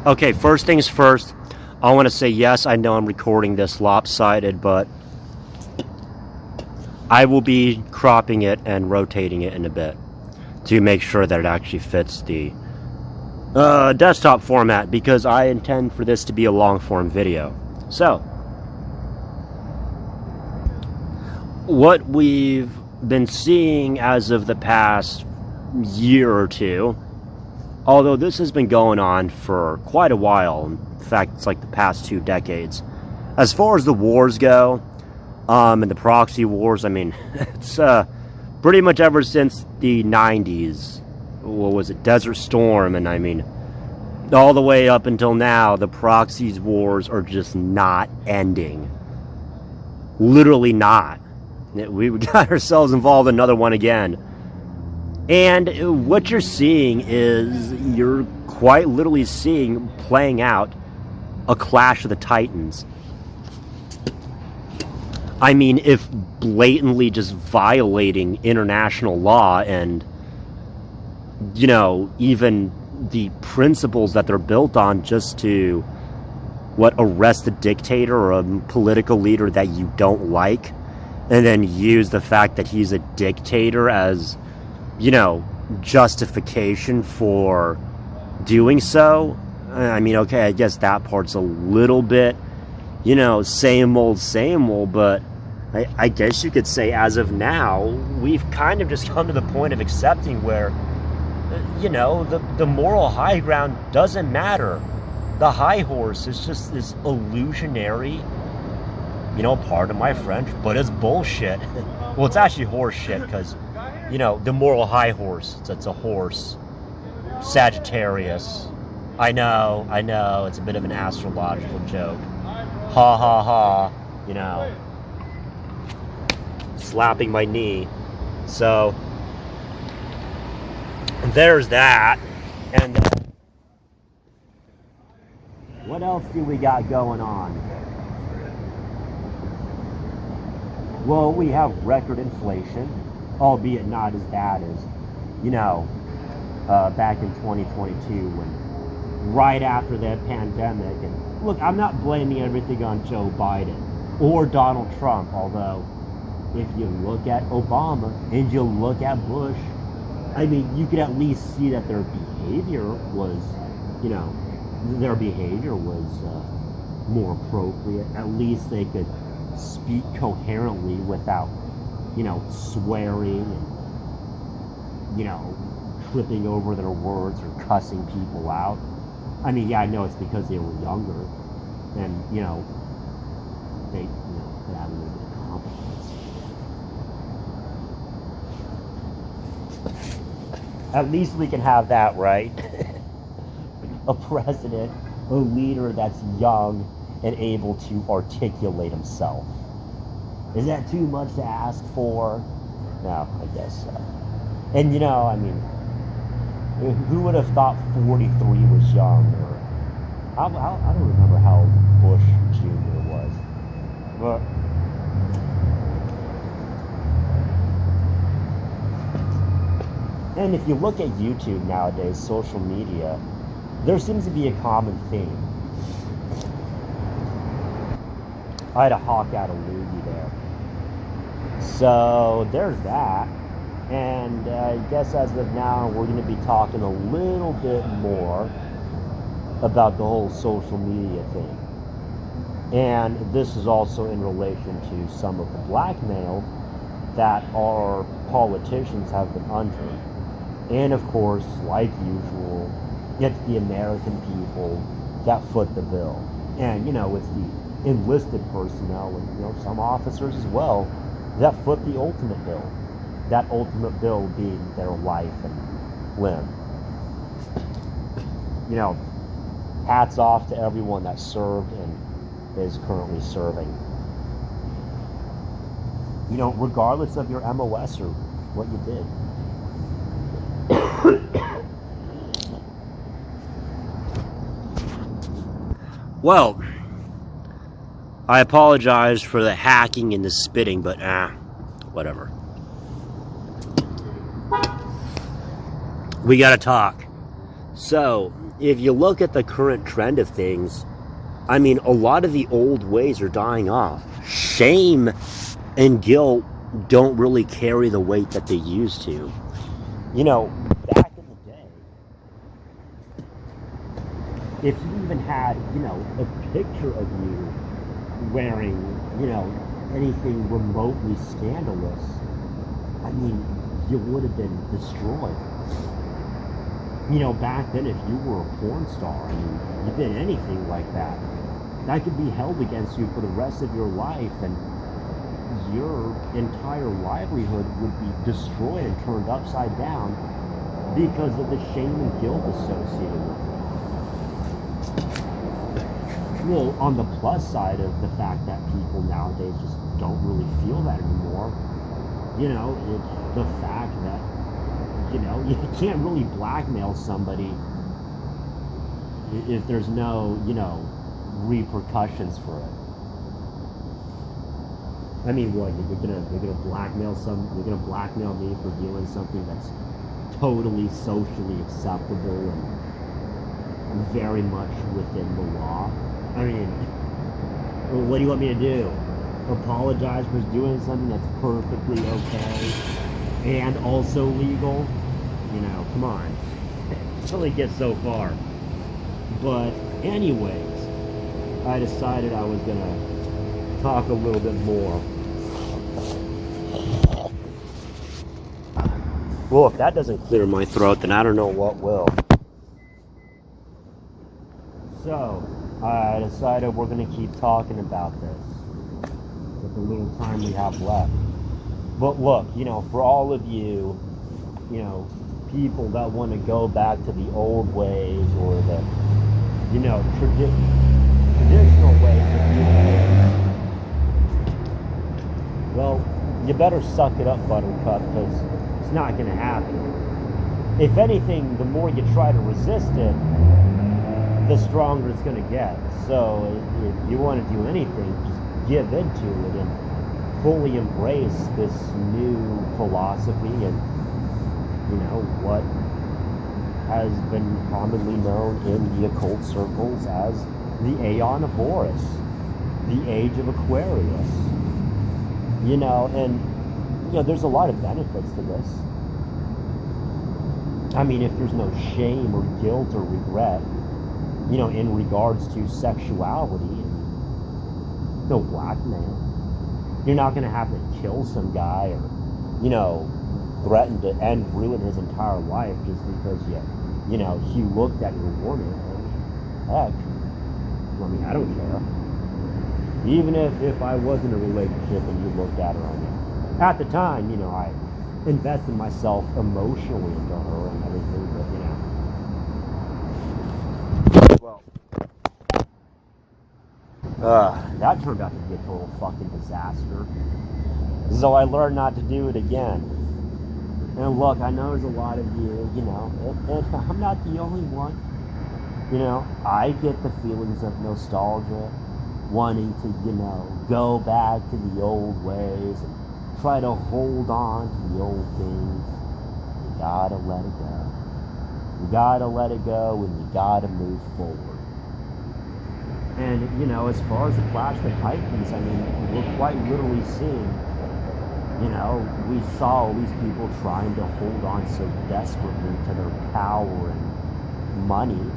Okay, first things first, I want to say yes, I know I'm recording this lopsided, but I will be cropping it and rotating it in a bit to make sure that it actually fits the desktop format, because I intend for this to be a long form video. So, what we've been seeing as of the past year or two, although this has been going on for quite a while, in fact it's like the past 2 decades, as far as the wars go, and the proxy wars, I mean, it's pretty much ever since the 90s, what was it, Desert Storm, and I mean, all the way up until now, the proxies wars are just not ending. Literally not. We got ourselves involved in another one again. And what you're seeing is, you're quite literally seeing playing out a clash of the titans. I mean, if blatantly just violating international law and, you know, even the principles that they're built on, just to, arrest a dictator or a political leader that you don't like, and then use the fact that he's a dictator as, you know, justification for doing so. I mean, okay, I guess that part's a little bit, you know, same old, but I guess you could say as of now, we've kind of just come to the point of accepting where, you know, the moral high ground doesn't matter. The high horse is just this illusionary, you know, pardon my French, but it's bullshit. Well, it's actually horse shit, because, you know, the moral high horse, it's a horse. Sagittarius. I know, it's a bit of an astrological joke. Ha ha ha, you know. Slapping my knee. So, there's that. And what else do we got going on? Well, we have record inflation, albeit not as bad as, you know, back in 2022, when right after that pandemic. And look, I'm not blaming everything on Joe Biden or Donald Trump, although if you look at Obama and you look at Bush, I mean, you could at least see that their behavior was, you know, more appropriate. At least they could speak coherently without, you know, swearing and, you know, tripping over their words or cussing people out. I mean, yeah, I know it's because they were younger, and, you know, they, you know, could have a little bit of competence. At least we can have that, right? A president, a leader that's young and able to articulate himself. Is that too much to ask for? No, I guess so. And, you know, I mean, who would have thought 43 was young? Or I don't remember how Bush Jr. was. But and if you look at YouTube nowadays, social media, there seems to be a common theme. I had a hawk out of loogie there. So there's that. And I guess as of now, we're going to be talking a little bit more about the whole social media thing. And this is also in relation to some of the blackmail that our politicians have been under. And of course, like usual, it's the American people that foot the bill. And, you know, it's the enlisted personnel and, you know, some officers as well that foot the ultimate bill. That ultimate bill being their life and limb. You know, hats off to everyone that served and is currently serving. You know, regardless of your MOS or what you did. Well, I apologize for the hacking and the spitting, but whatever. We gotta talk. So, if you look at the current trend of things, I mean, a lot of the old ways are dying off. Shame and guilt don't really carry the weight that they used to. You know, back in the day, if you even had, you know, a picture of you wearing, you know, anything remotely scandalous, I mean, you would have been destroyed. You know, back then, if you were a porn star, I mean, you did anything like that, that could be held against you for the rest of your life, and your entire livelihood would be destroyed and turned upside down because of the shame and guilt associated with it. Well, on the plus side of the fact that people nowadays just don't really feel that anymore, you know, it's the fact that, you know, you can't really blackmail somebody if there's no, you know, repercussions for it. I mean, what, you're gonna blackmail me for doing something that's totally socially acceptable and very much within the law? I mean, what do you want me to do? Apologize for doing something that's perfectly okay and also legal? You know, come on. It only gets so far. But anyways, I decided I was gonna talk a little bit more. Well, if that doesn't clear my throat, then I don't know what will. So, I decided we're gonna keep talking about this with the little time we have left. But look, you know, for all of you, you know, people that want to go back to the old ways or the, you know, traditional ways of doing things, well, you better suck it up, Buttercup, because it's not going to happen. If anything, the more you try to resist it, the stronger it's going to get. So if you want to do anything, just give into it and fully embrace this new philosophy and, you know, what has been commonly known in the occult circles as the Aeon of Horus, the Age of Aquarius. You know, and, you know, there's a lot of benefits to this. I mean, if there's no shame or guilt or regret, you know, in regards to sexuality, no blackmail. You're not going to have to kill some guy or, you know, threaten to ruin his entire life just because you know, he looked at your woman. Heck, I mean, I don't care. Even if I was in a relationship and you looked at her, I mean, at the time, you know, I invested myself emotionally into her and everything, but, you know. Well, that turned out to be a total fucking disaster. So I learned not to do it again. And look, I know there's a lot of you, you know, and I'm not the only one. You know, I get the feelings of nostalgia, wanting to, you know, go back to the old ways and try to hold on to the old things. You gotta let it go. You gotta let it go and you gotta move forward. And, you know, as far as the Clash of the Titans, I mean, we're quite literally seeing, you know, we saw all these people trying to hold on so desperately to their power and money.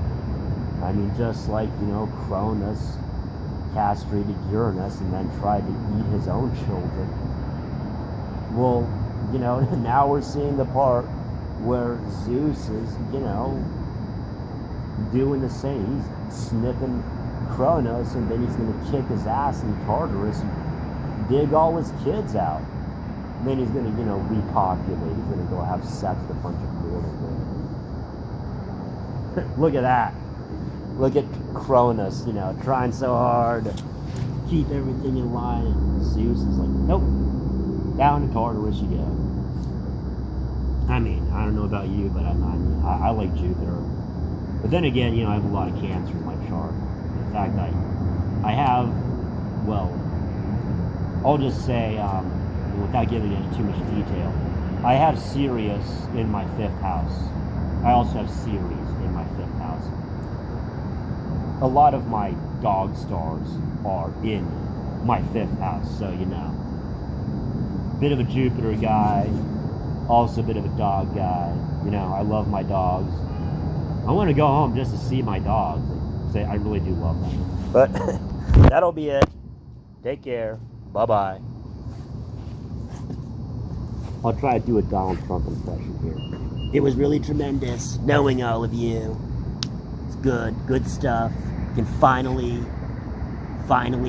I mean, just like, you know, Cronus castrated Uranus and then tried to eat his own children. Well, you know, now we're seeing the part where Zeus is, you know, doing the same. He's sniffing Cronus, and then he's going to kick his ass in Tartarus and dig all his kids out. And then he's going to, you know, repopulate. He's going to go have sex with a bunch of mortal women. Look at that. Look at Cronus, you know, trying so hard to keep everything in line. And Zeus is like, nope, down to Tartarus you go. I mean, I don't know about you, but I like Jupiter. But then again, you know, I have a lot of Cancer in my chart. In fact, I have, well, I'll just say, without giving into too much detail, I have Sirius in my 5th house. I also have Ceres in my 5th house. A lot of my dog stars are in my 5th house, so you know. Bit of a Jupiter guy, also a bit of a dog guy. You know, I love my dogs. I want to go home just to see my dogs. Say, I really do love them. But that'll be it. Take care. Bye-bye. I'll try to do a Donald Trump impression here. It was really tremendous knowing all of you. It's good stuff. You can finally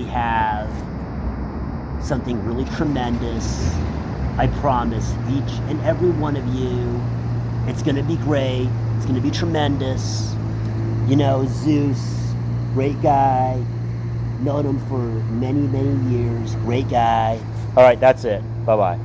have something really tremendous. I promise each and every one of you, it's gonna be great. It's gonna be tremendous. You know, Zeus, great guy. Known him for many, many years. Great guy. All right, that's it. Bye-bye.